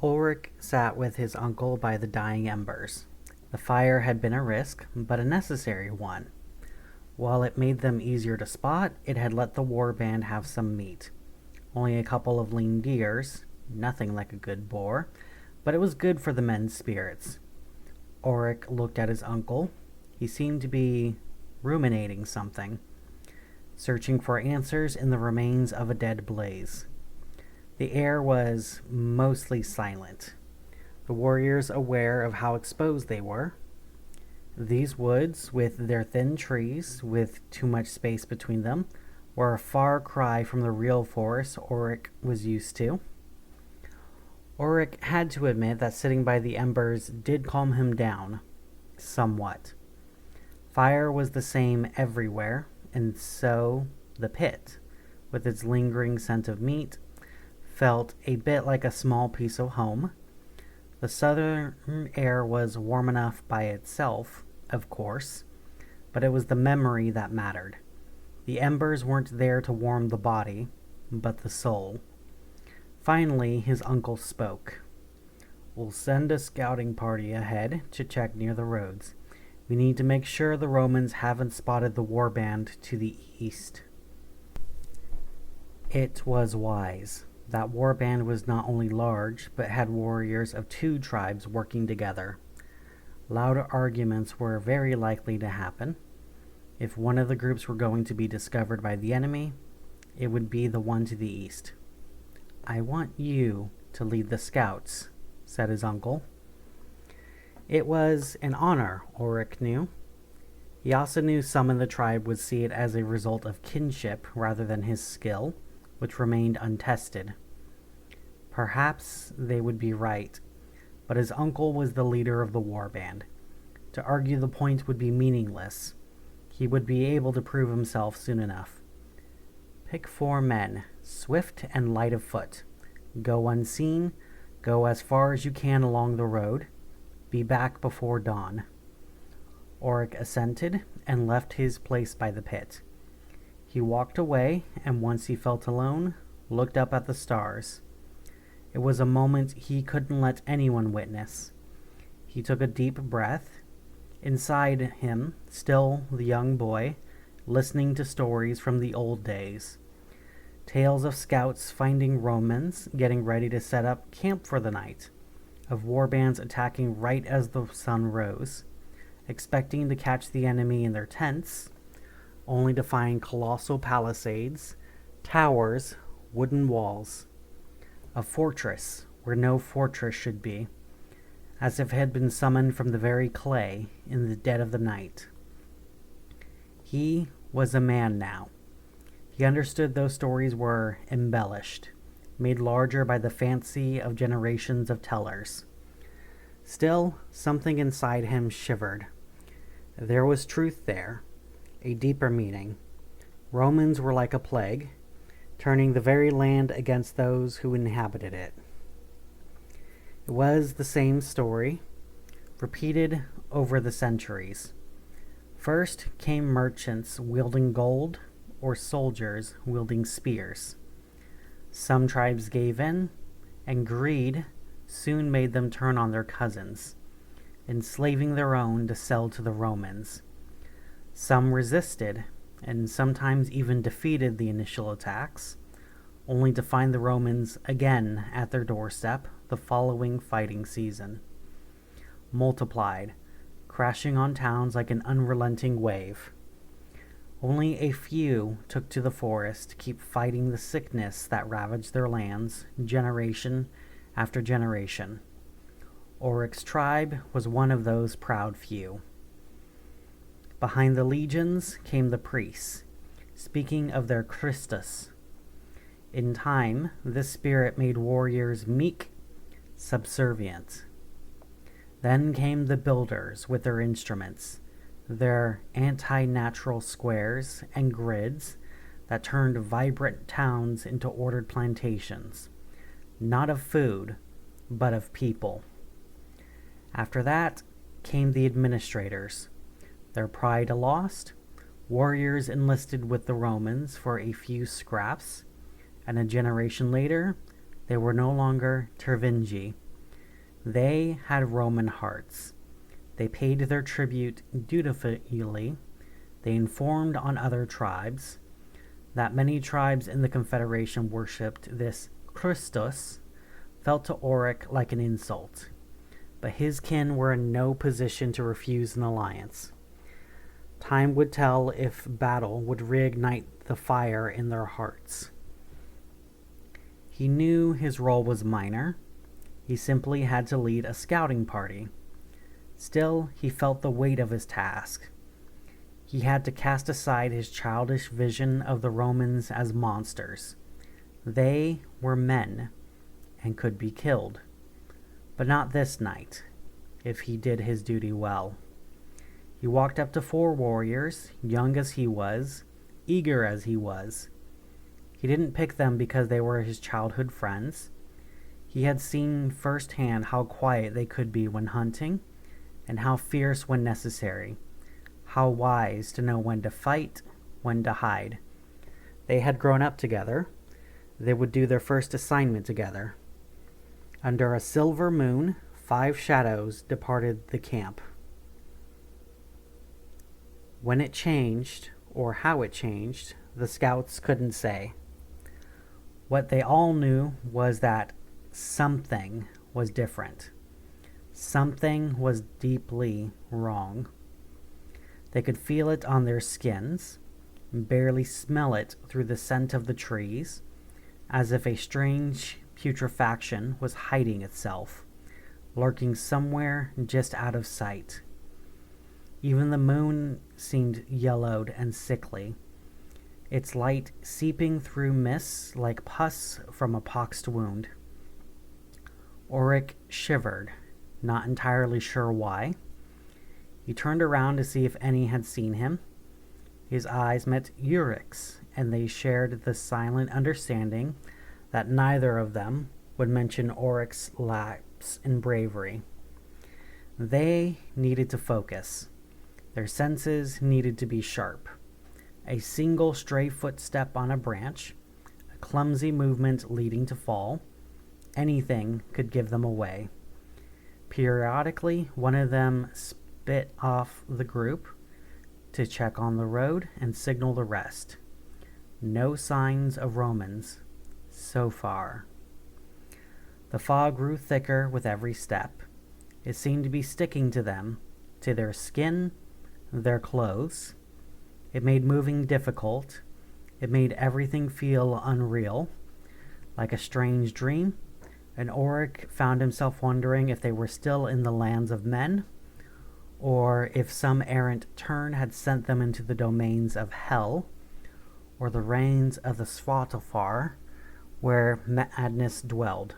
Ulrich sat with his uncle by the dying embers. The fire had been a risk, but a necessary one. While it made them easier to spot, it had let the war band have some meat. Only a couple of lean deers, nothing like a good boar, but it was good for the men's spirits. Auric looked at his uncle. He seemed to be ruminating something, searching for answers in the remains of a dead blaze. The air was mostly silent, the warriors aware of how exposed they were. These woods, with their thin trees, with too much space between them, were a far cry from the real forest Auric was used to. Auric had to admit that sitting by the embers did calm him down, somewhat. Fire was the same everywhere, and so the pit, with its lingering scent of meat, felt a bit like a small piece of home. The southern air was warm enough by itself, of course, but it was the memory that mattered. The embers weren't there to warm the body, but the soul. Finally, his uncle spoke. "We'll send a scouting party ahead to check near the roads. We need to make sure the Romans haven't spotted the warband to the east." It was wise. That warband was not only large, but had warriors of two tribes working together. Loud arguments were very likely to happen. If one of the groups were going to be discovered by the enemy, it would be the one to the east. "I want you to lead the scouts," said his uncle. It was an honor, Auric knew. He also knew some in the tribe would see it as a result of kinship rather than his skill, which remained untested. Perhaps they would be right, but his uncle was the leader of the warband. To argue the point would be meaningless. He would be able to prove himself soon enough. "Pick 4 men, swift and light of foot. Go unseen, go as far as you can along the road. Be back before dawn." Auric assented and left his place by the pit. He walked away, and once he felt alone, looked up at the stars. It was a moment he couldn't let anyone witness. He took a deep breath. Inside him, still the young boy, listening to stories from the old days. Tales of scouts finding Romans, getting ready to set up camp for the night. Of warbands attacking right as the sun rose, expecting to catch the enemy in their tents, only to find colossal palisades, towers, wooden walls. A fortress where no fortress should be, as if it had been summoned from the very clay in the dead of the night. He was a man now. He understood those stories were embellished, made larger by the fancy of generations of tellers. Still, something inside him shivered. There was truth there, a deeper meaning. Romans were like a plague, turning the very land against those who inhabited it. It was the same story, repeated over the centuries. First came merchants wielding gold, or soldiers wielding spears. Some tribes gave in, and greed soon made them turn on their cousins, enslaving their own to sell to the Romans. Some resisted, and sometimes even defeated the initial attacks, only to find the Romans again at their doorstep the following fighting season. Multiplied, crashing on towns like an unrelenting wave. Only a few took to the forest to keep fighting the sickness that ravaged their lands generation after generation. Auric's tribe was one of those proud few. Behind the legions came the priests, speaking of their Christus. In time, this spirit made warriors meek, subservient. Then came the builders with their instruments, their anti-natural squares and grids that turned vibrant towns into ordered plantations, not of food, but of people. After that came the administrators, their pride lost, warriors enlisted with the Romans for a few scraps, and a generation later, they were no longer Tervingi, They had Roman hearts. They paid their tribute dutifully. They informed on other tribes. That many tribes in the Confederation worshipped this Christus felt to Auric like an insult, but his kin were in no position to refuse an alliance. Time would tell if battle would reignite the fire in their hearts. He knew his role was minor. He simply had to lead a scouting party. Still, he felt the weight of his task. He had to cast aside his childish vision of the Romans as monsters. They were men and could be killed. But not this night, if he did his duty well. He walked up to 4 warriors, young as he was, eager as he was. He didn't pick them because they were his childhood friends. He had seen firsthand how quiet they could be when hunting, and how fierce when necessary, how wise to know when to fight, when to hide. They had grown up together. They would do their first assignment together. Under a silver moon, 5 shadows departed the camp. When it changed, or how it changed, the scouts couldn't say. What they all knew was that something was different. Something was deeply wrong. They could feel it on their skins, barely smell it through the scent of the trees, as if a strange putrefaction was hiding itself, lurking somewhere just out of sight. Even the moon seemed yellowed and sickly, its light seeping through mists like pus from a poxed wound. Auric shivered, not entirely sure why. He turned around to see if any had seen him. His eyes met Auric's, and they shared the silent understanding that neither of them would mention Auric's lapse in bravery. They needed to focus. Their senses needed to be sharp. A single stray footstep on a branch, a clumsy movement leading to fall, anything could give them away. Periodically, one of them spit off the group to check on the road and signal the rest. No signs of Romans so far. The fog grew thicker with every step. It seemed to be sticking to them, to their skin, their clothes. It made moving difficult. It made everything feel unreal, like a strange dream, and Auric found himself wondering if they were still in the lands of men, or if some errant turn had sent them into the domains of hell, or the reigns of the Svatafar, where madness dwelled.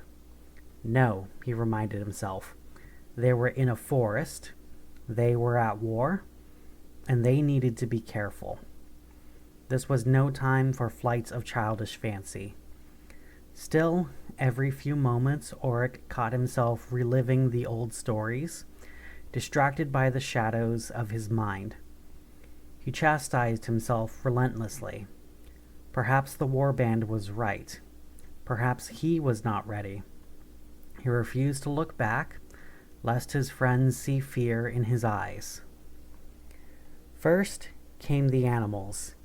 No, he reminded himself. They were in a forest, they were at war, and they needed to be careful. This was no time for flights of childish fancy. Still, every few moments, Auric caught himself reliving the old stories, distracted by the shadows of his mind. He chastised himself relentlessly. Perhaps the warband was right. Perhaps he was not ready. He refused to look back, lest his friends see fear in his eyes. First came the animals.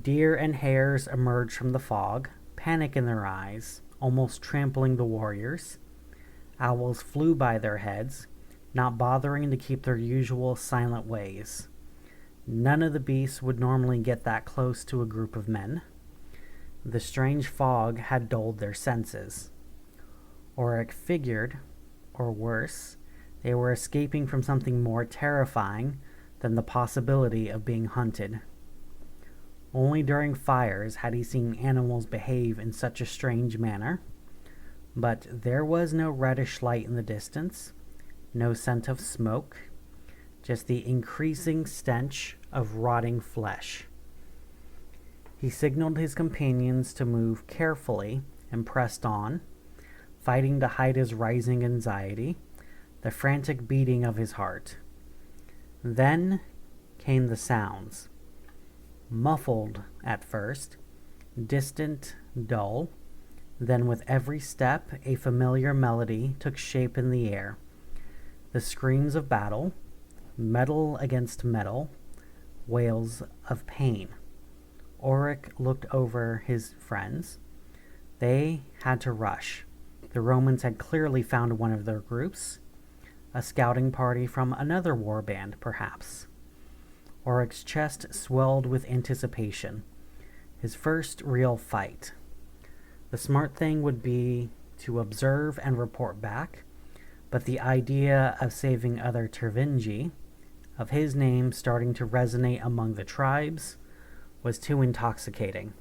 Deer and hares emerged from the fog, panic in their eyes, almost trampling the warriors. Owls flew by their heads, not bothering to keep their usual silent ways. None of the beasts would normally get that close to a group of men. The strange fog had dulled their senses. Auric figured, or worse, they were escaping from something more terrifying than the possibility of being hunted. Only during fires had he seen animals behave in such a strange manner, but there was no reddish light in the distance, no scent of smoke, just the increasing stench of rotting flesh. He signaled his companions to move carefully and pressed on, fighting to hide his rising anxiety, the frantic beating of his heart. Then came the sounds. Muffled at first, distant, dull, Then with every step, a familiar melody took shape in the air. The screams of battle, metal against metal, wails of pain. Auric looked over his friends. They had to rush. The Romans had clearly found one of their groups. A scouting party from another warband, perhaps. Auric's chest swelled with anticipation. His first real fight. The smart thing would be to observe and report back, but the idea of saving other Tervingi, of his name starting to resonate among the tribes, was too intoxicating.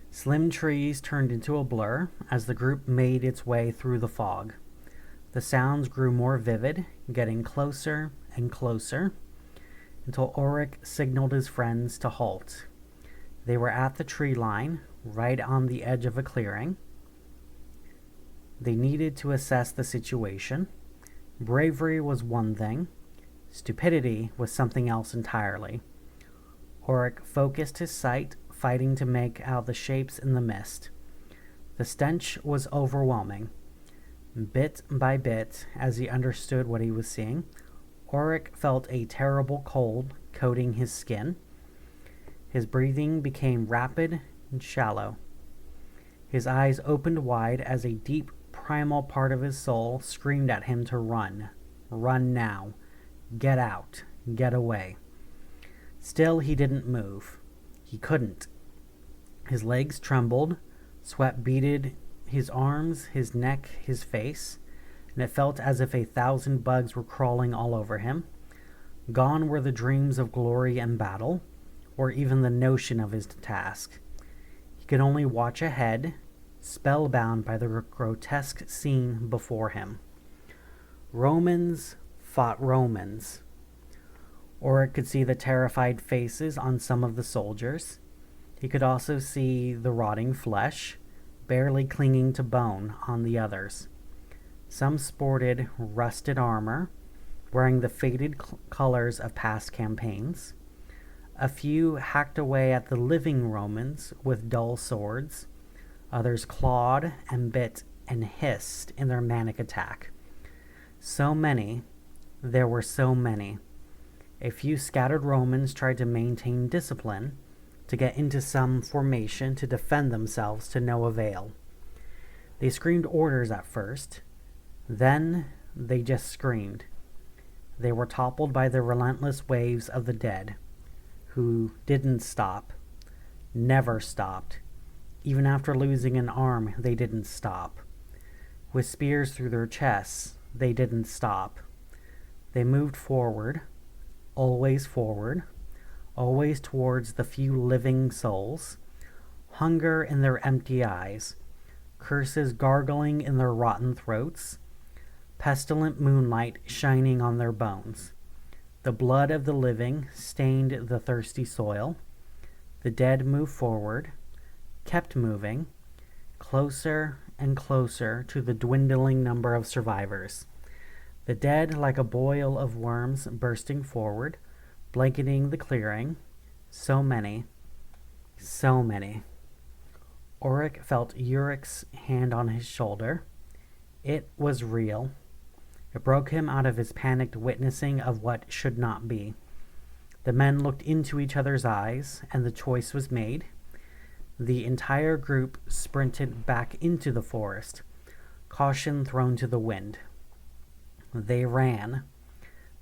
Slim trees turned into a blur as the group made its way through the fog. The sounds grew more vivid, getting closer and closer, until Auric signaled his friends to halt. They were at the tree line, right on the edge of a clearing. They needed to assess the situation. Bravery was one thing. Stupidity was something else entirely. Auric focused his sight, fighting to make out the shapes in the mist. The stench was overwhelming. Bit by bit, as he understood what he was seeing, Auric felt a terrible cold coating his skin. His breathing became rapid and shallow. His eyes opened wide as a deep, primal part of his soul screamed at him to run. Run now. Get out. Get away. Still, he didn't move. He couldn't. His legs trembled, sweat beaded his arms, his neck, his face, and it felt as if 1,000 bugs were crawling all over him. Gone were the dreams of glory and battle, or even the notion of his task. He could only watch ahead, spellbound by the grotesque scene before him. Romans fought Romans. Auric could see the terrified faces on some of the soldiers. He could also see the rotting flesh, barely clinging to bone, on the others. Some sported rusted armor, wearing the faded colors of past campaigns. A few hacked away at the living Romans with dull swords. Others clawed and bit and hissed in their manic attack. So many, there were so many. A few scattered Romans tried to maintain discipline, to get into some formation to defend themselves to no avail. They screamed orders at first, then they just screamed. They were toppled by the relentless waves of the dead, who didn't stop, never stopped. Even after losing an arm, they didn't stop. With spears through their chests, they didn't stop. They moved forward, always towards the few living souls, hunger in their empty eyes, curses gargling in their rotten throats, pestilent moonlight shining on their bones. The blood of the living stained the thirsty soil. The dead moved forward, kept moving, closer and closer to the dwindling number of survivors. The dead, like a boil of worms bursting forward, blanketing the clearing. So many, so many. Auric felt Auric's hand on his shoulder. It was real. It broke him out of his panicked witnessing of what should not be. The men looked into each other's eyes, and the choice was made. The entire group sprinted back into the forest, caution thrown to the wind. They ran.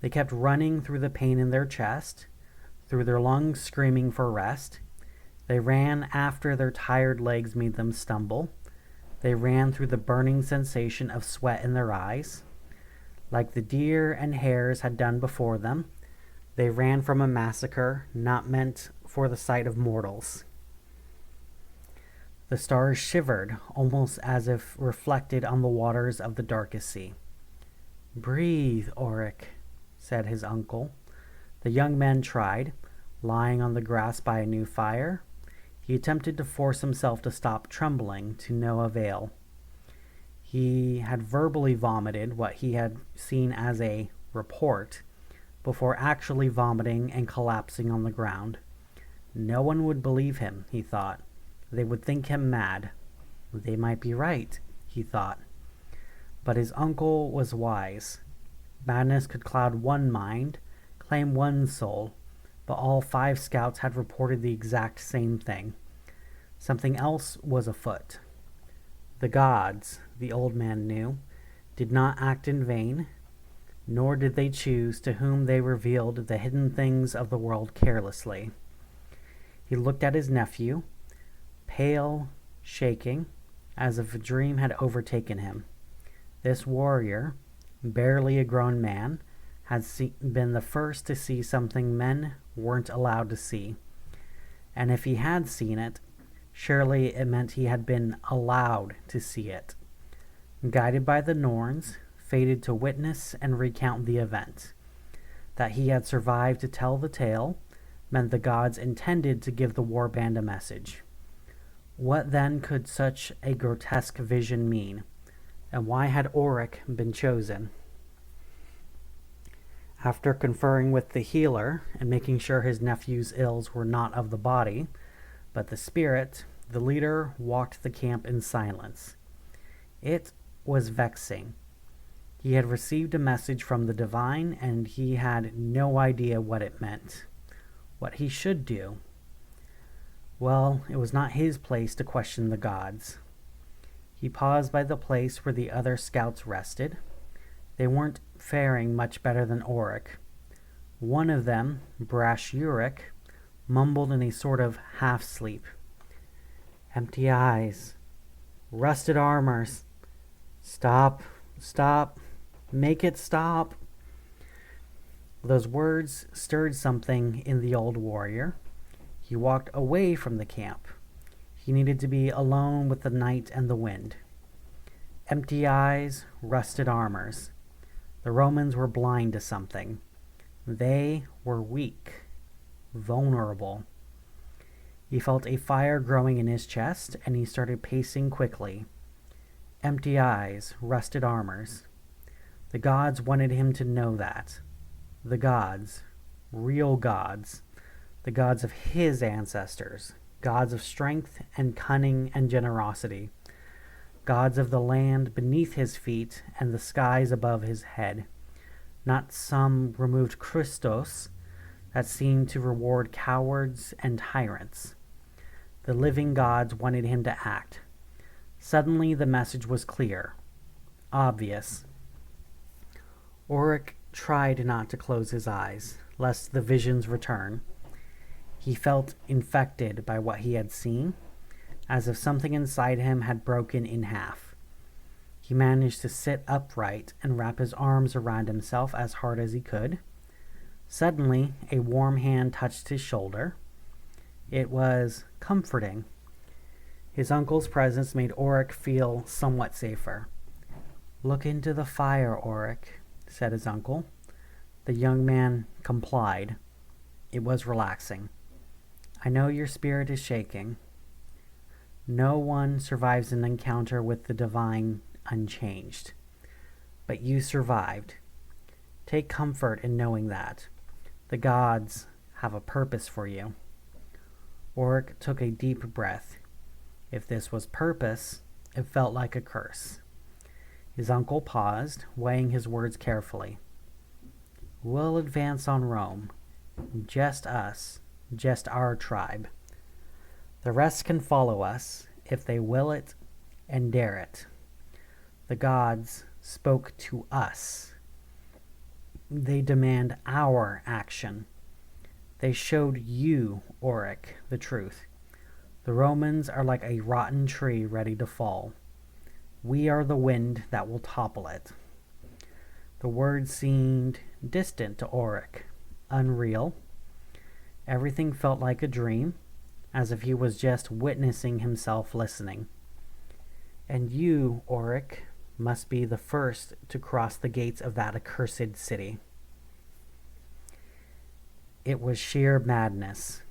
They kept running through the pain in their chest, through their lungs screaming for rest. They ran after their tired legs made them stumble. They ran through the burning sensation of sweat in their eyes. Like the deer and hares had done before them, they ran from a massacre not meant for the sight of mortals. The stars shivered, almost as if reflected on the waters of the darkest sea. "Breathe, Auric," said his uncle. The young man tried, lying on the grass by a new fire. He attempted to force himself to stop trembling, to no avail. He had verbally vomited what he had seen as a report, before actually vomiting and collapsing on the ground. No one would believe him, he thought. They would think him mad. They might be right, he thought. But his uncle was wise. Madness could cloud one mind, claim one soul, but all 5 scouts had reported the exact same thing. Something else was afoot. The gods, the old man knew, did not act in vain, nor did they choose to whom they revealed the hidden things of the world carelessly. He looked at his nephew, pale, shaking, as if a dream had overtaken him. This warrior, barely a grown man, had been the first to see something men weren't allowed to see. And if he had seen it, surely it meant he had been allowed to see it. Guided by the Norns, fated to witness and recount the event. That he had survived to tell the tale meant the gods intended to give the warband a message. What then could such a grotesque vision mean? And why had Auric been chosen? After conferring with the healer and making sure his nephew's ills were not of the body, but the spirit, the leader walked the camp in silence. It was vexing. He had received a message from the divine, and he had no idea what it meant, what he should do. Well, it was not his place to question the gods. He paused by the place where the other scouts rested. They weren't faring much better than Auric. One of them, brash Auric, mumbled in a sort of half-sleep. Empty eyes. Rusted armors. Stop. Stop. Make it stop. Those words stirred something in the old warrior. He walked away from the camp. He needed to be alone with the night and the wind. Empty eyes, rusted armors. The Romans were blind to something. They were weak, vulnerable. He felt a fire growing in his chest, and he started pacing quickly. Empty eyes, rusted armors. The gods wanted him to know that. The gods, real gods, the gods of his ancestors, gods of strength and cunning and generosity, gods of the land beneath his feet and the skies above his head, not some removed Christos that seemed to reward cowards and tyrants. The living gods wanted him to act. Suddenly the message was clear, obvious. Auric tried not to close his eyes, lest the visions return. He felt infected by what he had seen, as if something inside him had broken in half. He managed to sit upright and wrap his arms around himself as hard as he could. Suddenly, a warm hand touched his shoulder. It was comforting. His uncle's presence made Auric feel somewhat safer. "Look into the fire, Auric," said his uncle. The young man complied. It was relaxing. "I know your spirit is shaking. No one survives an encounter with the divine unchanged. But you survived. Take comfort in knowing that. The gods have a purpose for you." Auric took a deep breath. If this was purpose, it felt like a curse. His uncle paused, weighing his words carefully. "We'll advance on Rome. Just us. Just our tribe. The rest can follow us, if they will it and dare it. The gods spoke to us. They demand our action. They showed you, Auric, the truth. The Romans are like a rotten tree ready to fall. We are the wind that will topple it." The words seemed distant to Auric, unreal. Everything felt like a dream, as if he was just witnessing himself listening. "And you, Auric, must be the first to cross the gates of that accursed city." It was sheer madness.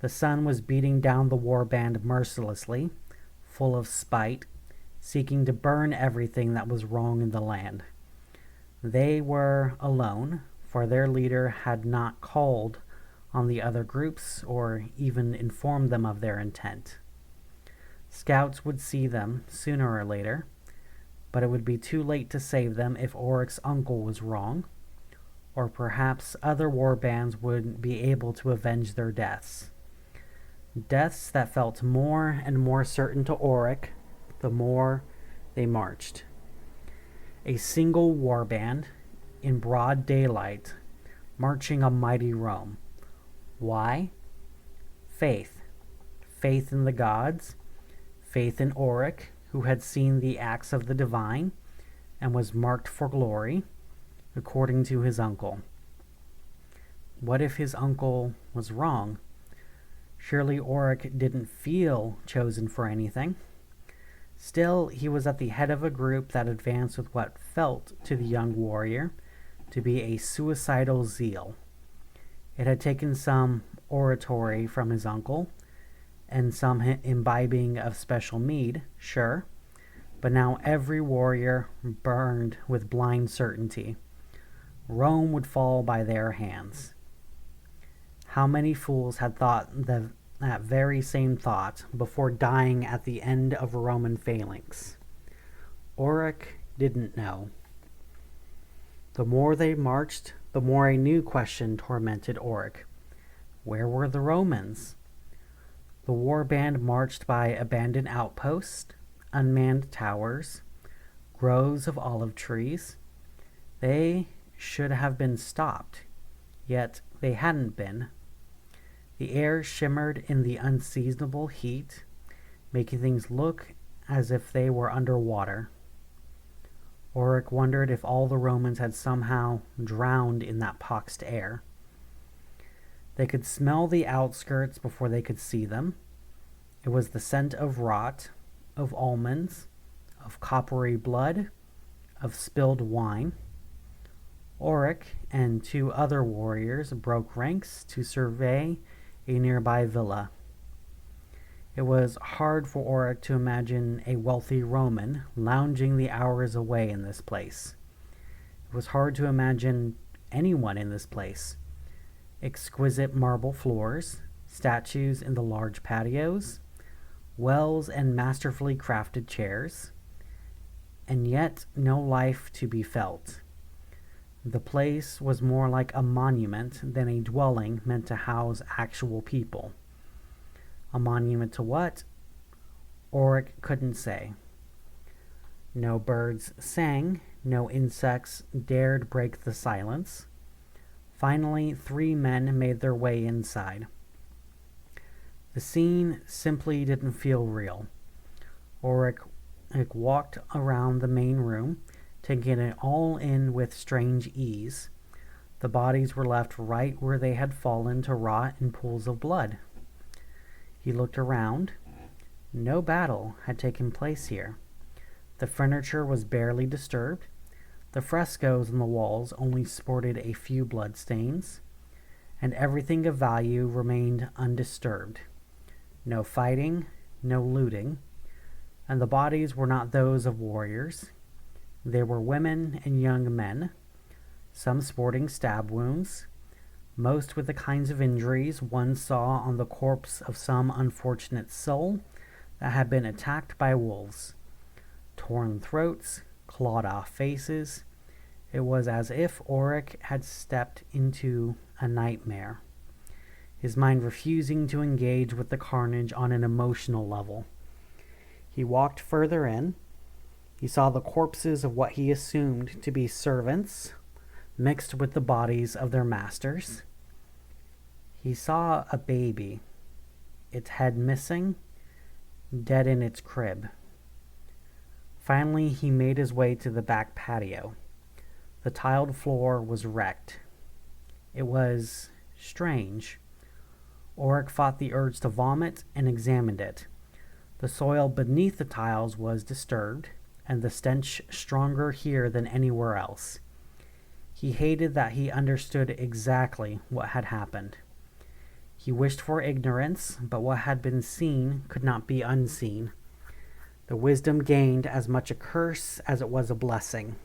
The sun was beating down the warband mercilessly, full of spite, seeking to burn everything that was wrong in the land. They were alone, for their leader had not called on the other groups or even informed them of their intent. Scouts would see them sooner or later, but it would be too late to save them if Auric's uncle was wrong, or perhaps other war bands would be able to avenge their deaths. Deaths that felt more and more certain to Auric the more they marched. A single war band, in broad daylight, marching a mighty Rome. Why? Faith. Faith in the gods, faith in Auric, who had seen the acts of the divine and was marked for glory, according to his uncle. What if his uncle was wrong? Surely Auric didn't feel chosen for anything. Still, he was at the head of a group that advanced with what felt to the young warrior to be a suicidal zeal. It had taken some oratory from his uncle, and some imbibing of special mead, sure, but now every warrior burned with blind certainty. Rome would fall by their hands. How many fools had thought that very same thought before dying at the end of Roman phalanx? Auric didn't know. The more they marched, the more a new question tormented Auric. Where were the Romans? The war band marched by abandoned outposts, unmanned towers, groves of olive trees. They should have been stopped, yet they hadn't been. The air shimmered in the unseasonable heat, making things look as if they were underwater. Auric wondered if all the Romans had somehow drowned in that poxed air. They could smell the outskirts before they could see them. It was the scent of rot, of almonds, of coppery blood, of spilled wine. Auric and 2 other warriors broke ranks to survey a nearby villa. It was hard for Auric to imagine a wealthy Roman lounging the hours away in this place. It was hard to imagine anyone in this place. Exquisite marble floors, statues in the large patios, wells and masterfully crafted chairs, and yet no life to be felt. The place was more like a monument than a dwelling meant to house actual people. A monument to what? Auric couldn't say. No birds sang, no insects dared break the silence. Finally, 3 men made their way inside. The scene simply didn't feel real. Auric walked around the main room, taking it all in with strange ease. The bodies were left right where they had fallen to rot in pools of blood. He looked around. No battle had taken place here. The furniture was barely disturbed. The frescoes on the walls only sported a few bloodstains, and everything of value remained undisturbed. No fighting, no looting, and the bodies were not those of warriors. They were women and young men, some sporting stab wounds, most with the kinds of injuries one saw on the corpse of some unfortunate soul that had been attacked by wolves. Torn throats, clawed-off faces. It was as if Auric had stepped into a nightmare, his mind refusing to engage with the carnage on an emotional level. He walked further in. He saw the corpses of what he assumed to be servants, mixed with the bodies of their masters. He saw a baby, its head missing, dead in its crib. Finally, he made his way to the back patio. The tiled floor was wrecked. It was strange. Auric fought the urge to vomit and examined it. The soil beneath the tiles was disturbed, and the stench stronger here than anywhere else. He hated that he understood exactly what had happened. He wished for ignorance, but what had been seen could not be unseen. The wisdom gained as much a curse as it was a blessing.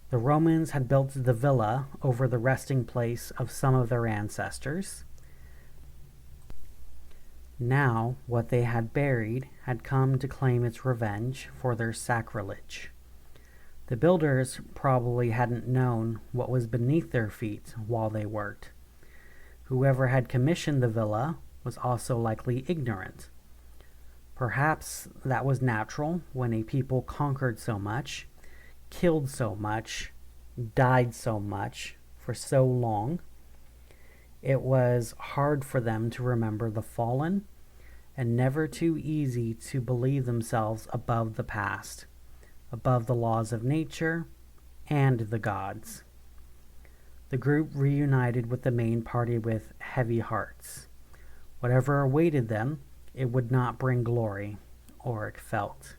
The Romans had built the villa over the resting place of some of their ancestors. Now, what they had buried had come to claim its revenge for their sacrilege. The builders probably hadn't known what was beneath their feet while they worked. Whoever had commissioned the villa was also likely ignorant. Perhaps that was natural when a people conquered so much, killed so much, died so much for so long. It was hard for them to remember the fallen, and never too easy to believe themselves above the past, above the laws of nature and the gods. The group reunited with the main party with heavy hearts. Whatever awaited them, it would not bring glory, Auric felt.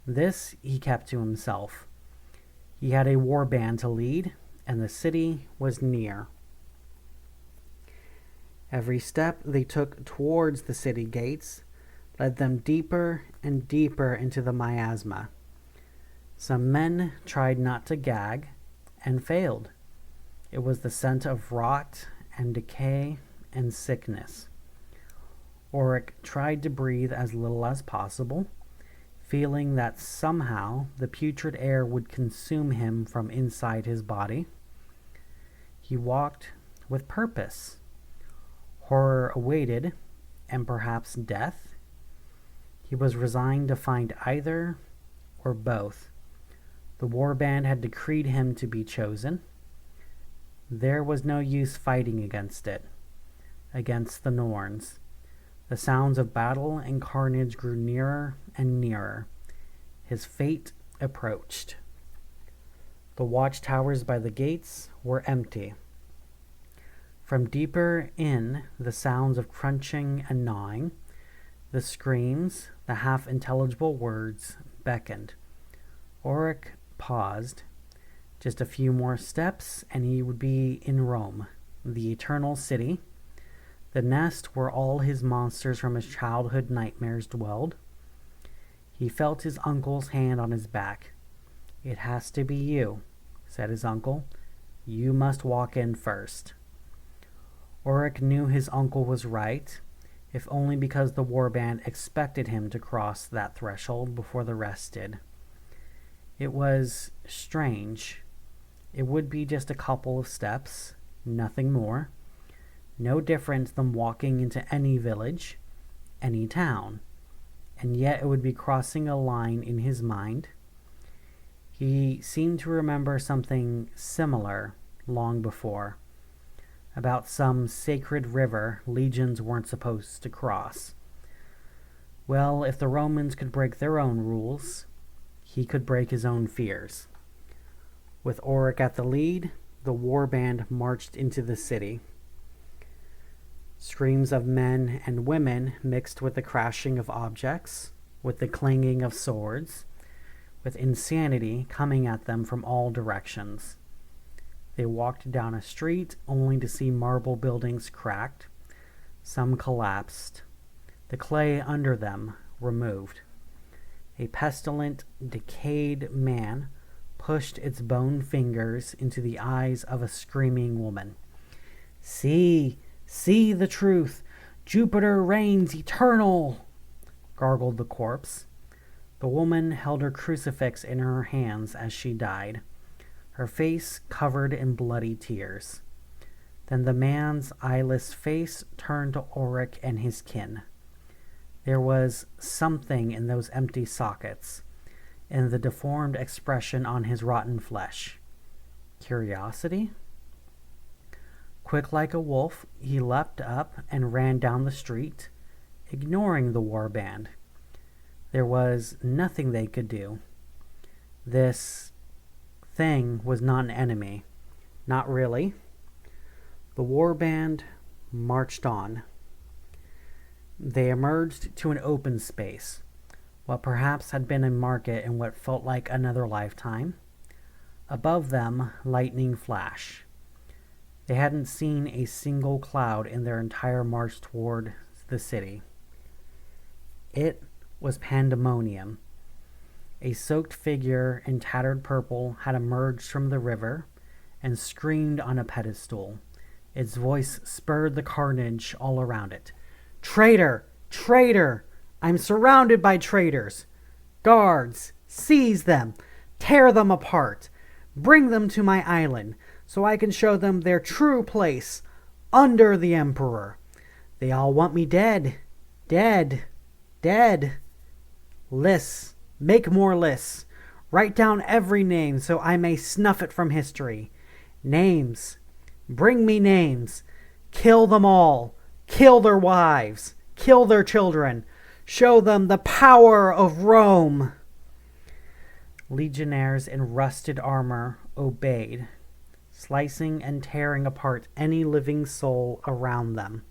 This he kept to himself. He had a war band to lead, and the city was near. Every step they took towards the city gates led them deeper and deeper into the miasma. Some men tried not to gag and failed. It was the scent of rot and decay and sickness. Auric tried to breathe as little as possible, feeling that somehow the putrid air would consume him from inside his body. He walked with purpose. Horror awaited, and perhaps death. He was resigned to find either or both. The warband had decreed him to be chosen. There was no use fighting against it, against the Norns. The sounds of battle and carnage grew nearer and nearer. His fate approached. The watchtowers by the gates were empty. From deeper in, the sounds of crunching and gnawing, the screams, the half-intelligible words beckoned. Auric paused. Just a few more steps, and he would be in Rome, the eternal city, the nest where all his monsters from his childhood nightmares dwelled. He felt his uncle's hand on his back. "It has to be you," said his uncle. "You must walk in first." Auric knew his uncle was right, if only because the warband expected him to cross that threshold before the rest did. It was strange. It would be just a couple of steps, nothing more. No different than walking into any village, any town. And yet it would be crossing a line in his mind. He seemed to remember something similar long before, about some sacred river legions weren't supposed to cross. Well, if the Romans could break their own rules, he could break his own fears. With Auric at the lead, the warband marched into the city. Screams of men and women mixed with the crashing of objects, with the clanging of swords, with insanity coming at them from all directions. They walked down a street only to see marble buildings cracked. Some collapsed. The clay under them removed. A pestilent, decayed man pushed its bone fingers into the eyes of a screaming woman. "See, see the truth! Jupiter reigns eternal!" gargled the corpse. The woman held her crucifix in her hands as she died, her face covered in bloody tears. Then the man's eyeless face turned to Auric and his kin. There was something in those empty sockets, in the deformed expression on his rotten flesh. Curiosity? Quick like a wolf, he leapt up and ran down the street, ignoring the warband. There was nothing they could do. This thing was not an enemy. Not really. The warband marched on. They emerged to an open space, what perhaps had been a market in what felt like another lifetime. Above them, lightning flashed. They hadn't seen a single cloud in their entire march toward the city. It was pandemonium. A soaked figure in tattered purple had emerged from the river and screamed on a pedestal. Its voice spurred the carnage all around it. Traitor! Traitor! I'm surrounded by traitors! Guards, seize them! Tear them apart! Bring them to my island, so I can show them their true place, under the Emperor. They all want me dead. Dead. Dead. Lists. Make more lists. Write down every name so I may snuff it from history. Names. Bring me names. Kill them all. Kill their wives. Kill their children. Show them the power of Rome. Legionnaires in rusted armor obeyed, slicing and tearing apart any living soul around them.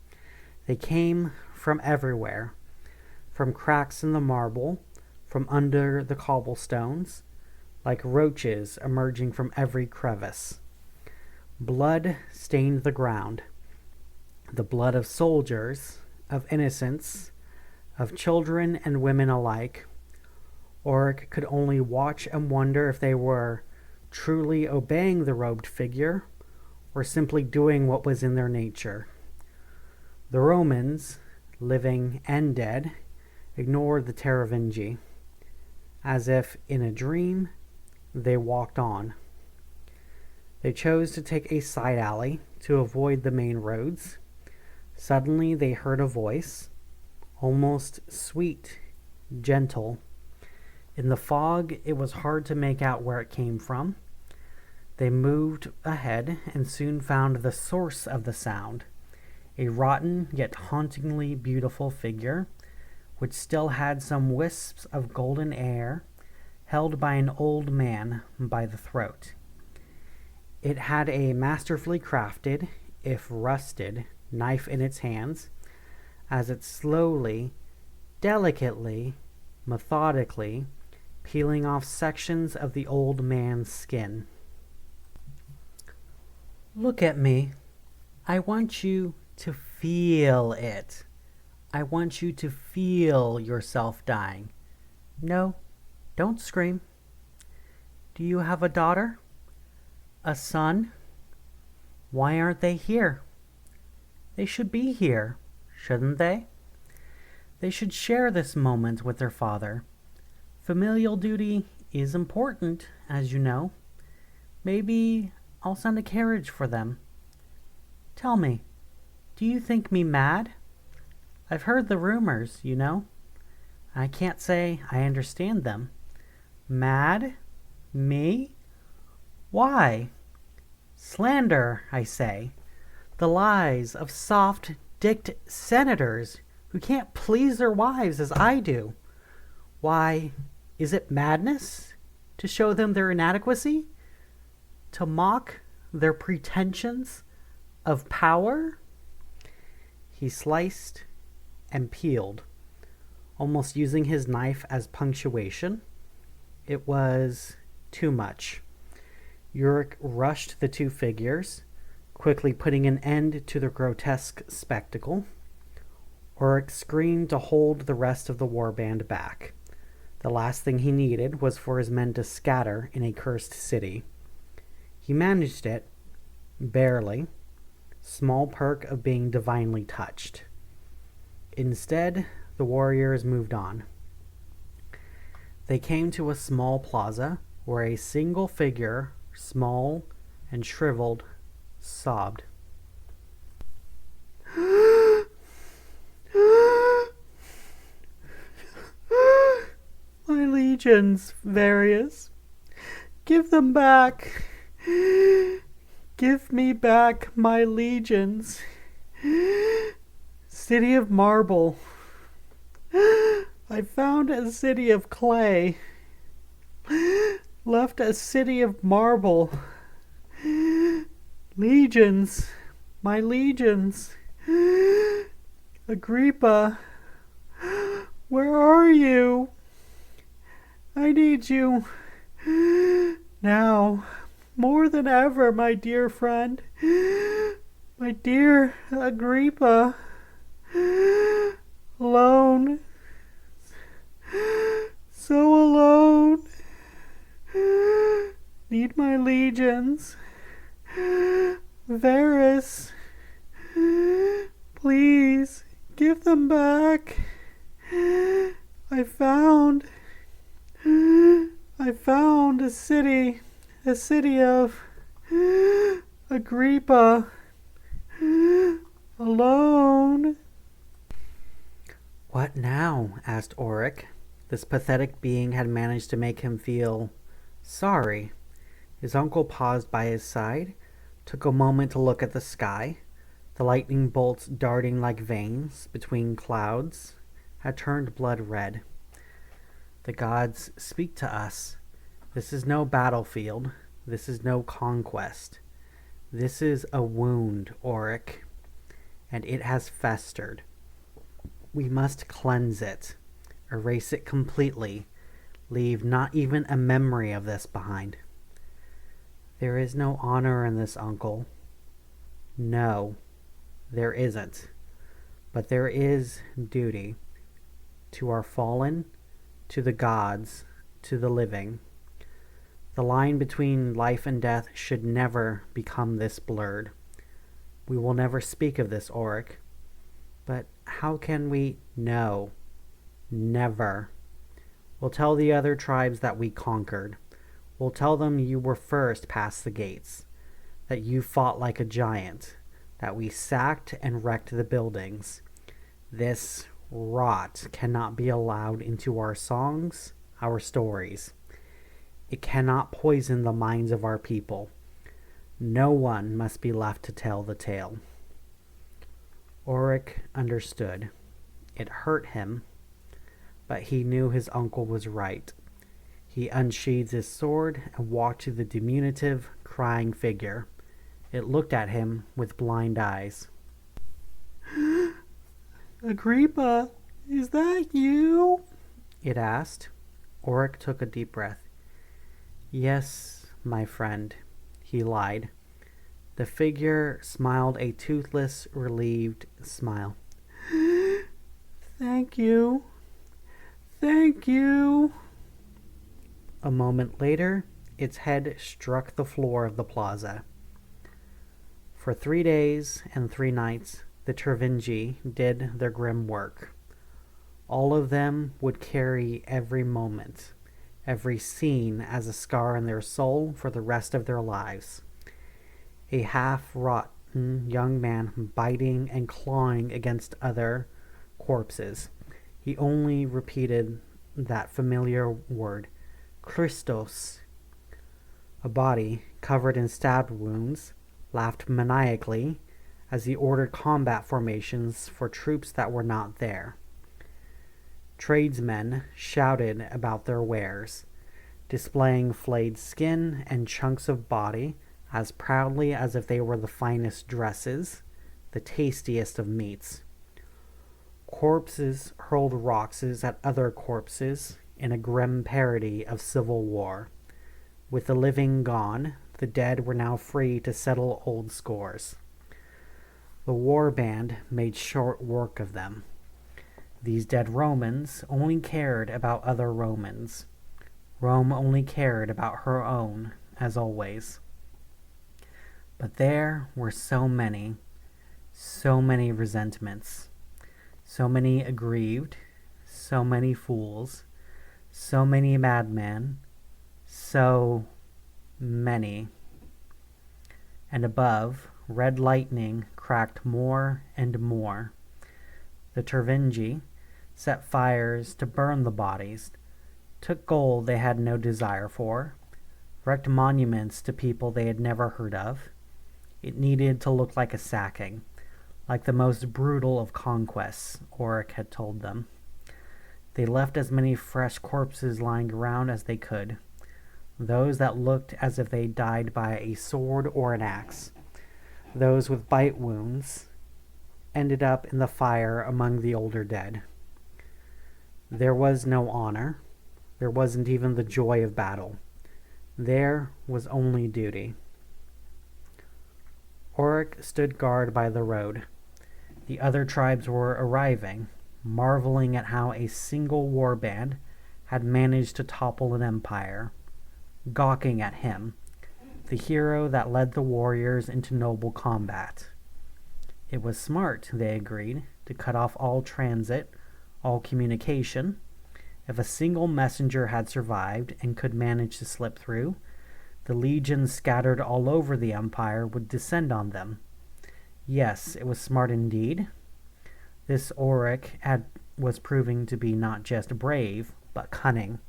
They came from everywhere, from cracks in the marble, from under the cobblestones, like roaches emerging from every crevice. Blood stained the ground, the blood of soldiers, of innocents, of children and women alike. Auric could only watch and wonder if they were truly obeying the robed figure or simply doing what was in their nature. The Romans, living and dead, ignored the Tervingi. As if in a dream, they walked on. They chose to take a side alley to avoid the main roads. Suddenly they heard a voice, almost sweet, gentle. In the fog, it was hard to make out where it came from. They moved ahead and soon found the source of the sound, a rotten yet hauntingly beautiful figure, which still had some wisps of golden hair, held by an old man by the throat. It had a masterfully crafted, if rusted, knife in its hands, as it slowly, delicately, methodically, peeling off sections of the old man's skin. Look at me. I want you to feel it. I want you to feel yourself dying. No, don't scream. Do you have a daughter? A son? Why aren't they here? They should be here, shouldn't they? They should share this moment with their father. Familial duty is important, as you know. Maybe I'll send a carriage for them. Tell me, do you think me mad? I've heard the rumors, you know. I can't say I understand them. Mad? Me? Why? Slander, I say. The lies of soft-dicked senators who can't please their wives as I do. Why, is it madness to show them their inadequacy? To mock their pretensions of power? He sliced and peeled, almost using his knife as punctuation. It was too much. Auric rushed the two figures, quickly putting an end to the grotesque spectacle. Auric screamed to hold the rest of the warband back. The last thing he needed was for his men to scatter in a cursed city. He managed it, barely, small perk of being divinely touched. Instead, the warriors moved on. They came to a small plaza where a single figure, small and shriveled, sobbed. My legions, Various. Give them back. Give me back my legions. City of marble. I found a city of clay. Left a city of marble. Legions. My legions. Agrippa. Where are you? I need you. Now, more than ever, my dear friend. My dear Agrippa. Alone. So alone. Need my legions. Varus. Please, give them back. I found a city of Agrippa, alone. What now? Asked Auric. This pathetic being had managed to make him feel sorry. His uncle paused by his side, took a moment to look at the sky. The lightning bolts darting like veins between clouds had turned blood red. The gods speak to us. This is no battlefield. This is no conquest. This is a wound, Auric, and it has festered. We must cleanse it, erase it completely, leave not even a memory of this behind. There is no honor in this, uncle. No, there isn't. But there is duty to our fallen, to the gods, to the living. The line between life and death should never become this blurred. We will never speak of this, Auric. But how can we? No. Never. We'll tell the other tribes that we conquered. We'll tell them you were first past the gates, that you fought like a giant, that we sacked and wrecked the buildings. This rot cannot be allowed into our songs, our stories. It cannot poison the minds of our people. No one must be left to tell the tale. Auric understood. It hurt him, but he knew his uncle was right. He unsheathed his sword and walked to the diminutive, crying figure. It looked at him with blind eyes. Agrippa, is that you? It asked. Auric took a deep breath. Yes, my friend, he lied. The figure smiled a toothless, relieved smile. Thank you. Thank you. A moment later, its head struck the floor of the plaza. For 3 days and 3 nights, the Tervingi did their grim work. All of them would carry every moment, every scene as a scar in their soul for the rest of their lives. A half-rotten young man biting and clawing against other corpses. He only repeated that familiar word, Christos. A body, covered in stab wounds, laughed maniacally as he ordered combat formations for troops that were not there. Tradesmen shouted about their wares, displaying flayed skin and chunks of body as proudly as if they were the finest dresses, the tastiest of meats. Corpses hurled rocks at other corpses in a grim parody of civil war. With the living gone, the dead were now free to settle old scores. The war band made short work of them. These dead Romans only cared about other Romans. Rome only cared about her own, as always. But there were so many resentments, so many aggrieved, so many fools, so many madmen, so many. And above, red lightning cracked more and more. The Tervingi set fires to burn the bodies, took gold they had no desire for, wrecked monuments to people they had never heard of. It needed to look like a sacking, like the most brutal of conquests, Auric had told them. They left as many fresh corpses lying around as they could, those that looked as if they died by a sword or an axe. Those with bite wounds ended up in the fire among the older dead. There was no honor. There wasn't even the joy of battle. There was only duty. Auric stood guard by the road. The other tribes were arriving, marveling at how a single warband had managed to topple an empire, gawking at him, the hero that led the warriors into noble combat. It was smart, they agreed. to cut off all transit, all communication. If a single messenger had survived and could manage to slip through, the legions scattered all over the empire would descend on them. Yes, it was smart indeed. This Auric was proving to be not just brave, but cunning.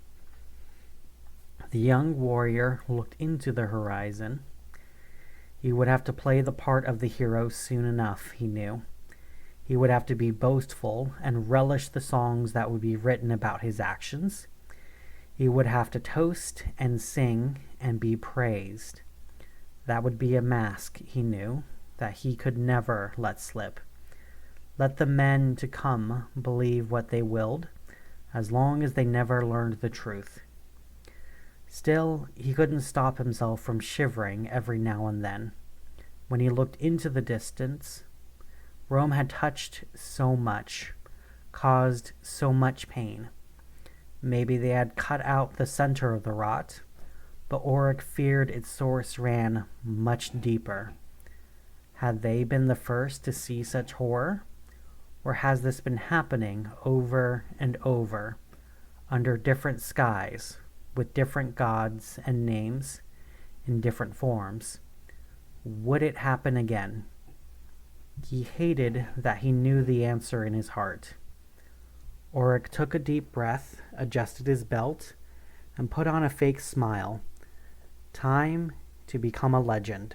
The young warrior looked into the horizon. He would have to play the part of the hero soon enough, he knew. He would have to be boastful and relish the songs that would be written about his actions. He would have to toast and sing and be praised. That would be a mask, he knew, that he could never let slip. Let the men to come believe what they willed, as long as they never learned the truth. Still, he couldn't stop himself from shivering every now and then. When he looked into the distance, Rome had touched so much, caused so much pain. Maybe they had cut out the center of the rot, but Auric feared its source ran much deeper. Had they been the first to see such horror? Or has this been happening over and over, under different skies, with different gods and names, in different forms? Would it happen again? He hated that he knew the answer in his heart. Auric took a deep breath, adjusted his belt, and put on a fake smile. Time to become a legend.